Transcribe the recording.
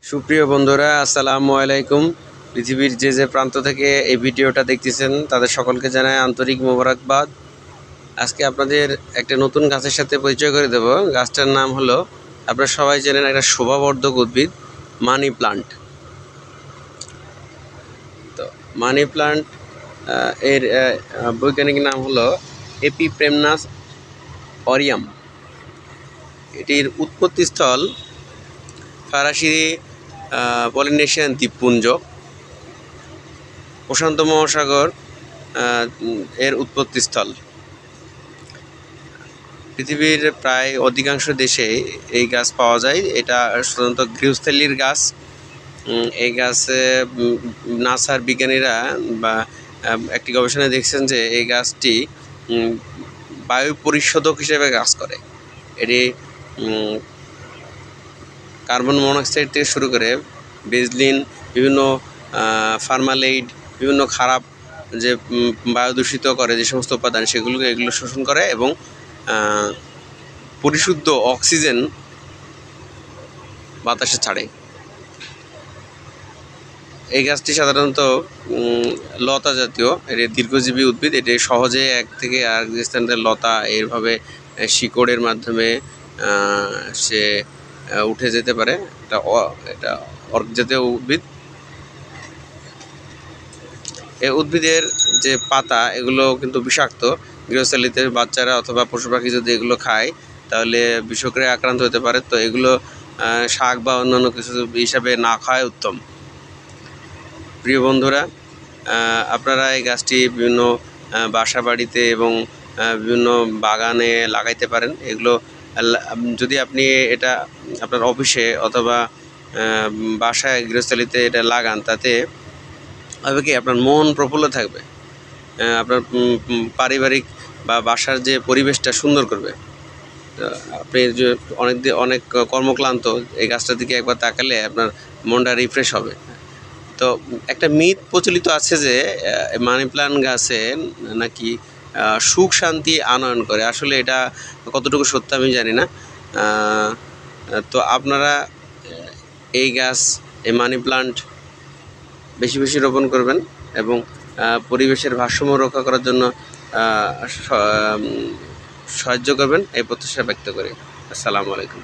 সুপ্রিয় বন্ধুরা, আসসালামু আলাইকুম। পৃথিবীর যে প্রান্ত থেকে এই ভিডিওটা দেখতেছেন তাদের সকলকে জানাই আন্তরিক মোবারকবাদ। আজকে আপনাদের একটা নতুন গাছের সাথে পরিচয় করে দেব। গাছটার নাম হলো, আপনারা সবাই জানেন, একটা শোভাবর্ধক উদ্ভিদ, মানি প্লান্ট। তো মানি প্লান্ট এর বৈজ্ঞানিক নাম হলো এপিপ্রেমনাস অরিয়াম। এটির উৎপত্তিস্থল ফরাসি পলিনেশিয়ান দ্বীপপুঞ্জ, প্রশান্ত মহাসাগর এর উৎপত্তিস্থল। পৃথিবীর প্রায় অধিকাংশ দেশে এই গাছ পাওয়া যায়। এটা সাধারণত গৃহস্থালির গাছ। এই গাছে নাসার বিজ্ঞানীরা বা একটি গবেষণায় দেখছেন যে এই গাছটি বায়ু পরিশোধক হিসেবে কাজ করে। এটি কার্বন মনোক্সাইড থেকে শুরু করে বেজলিন, বিভিন্ন ফার্মালেইড, বিভিন্ন খারাপ যে বায়ু দূষিত করে যে সমস্ত উপাদান, এগুলো শোষণ করে এবং পরিশুদ্ধ অক্সিজেন বাতাসে ছাড়ে। এই গাছটি সাধারণত লতা জাতীয়, এটি দীর্ঘজীবী উদ্ভিদ। এটি সহজে এক থেকে আরেক স্থানে লতা এইভাবে শিকড়ের মাধ্যমে সে উঠে যেতে পারে। এটা অর্ক জাতীয় উদ্ভিদ। এই উদ্ভিদের যে পাতা, এগুলো কিন্তু বিষাক্ত। গৃহস্থালিতে বাচ্চারা অথবা পশু পাখি যদি এগুলো খায় তাহলে বিষক্রিয়ায় আক্রান্ত হতে পারে। তো এগুলো শাক বা অন্যান্য কিছু হিসাবে না খাওয়াই উত্তম। প্রিয় বন্ধুরা, আপনারা এই গাছটি বিভিন্ন বাসা বাড়িতে এবং বিভিন্ন বাগানে লাগাইতে পারেন। এগুলো যদি আপনি এটা আপনার অফিসে অথবা বাসায় গৃহস্থালিতে এটা লাগান, তাতে হবে কি, আপনার মন প্রফুল্ল থাকবে। আপনার পারিবারিক বা বাসার যে পরিবেশটা সুন্দর করবে। আপনি যে অনেক কর্মক্লান্ত, এই গাছটার দিকে একবার তাকালে আপনার মনটা রিফ্রেশ হবে। তো একটা মিথ প্রচলিত আছে যে মানি প্লান্ট গাছে নাকি সুখ শান্তি আনয়ন করে। আসলে এটা কতটুকু সত্য আমি জানি না। তো আপনারা এই গাছ, এই মানি প্লান্ট বেশি বেশি রোপণ করবেন এবং পরিবেশের ভারসাম্য রক্ষা করার জন্য সাহায্য করবেন, এই প্রত্যাশা ব্যক্ত করি। আসসালামু আলাইকুম।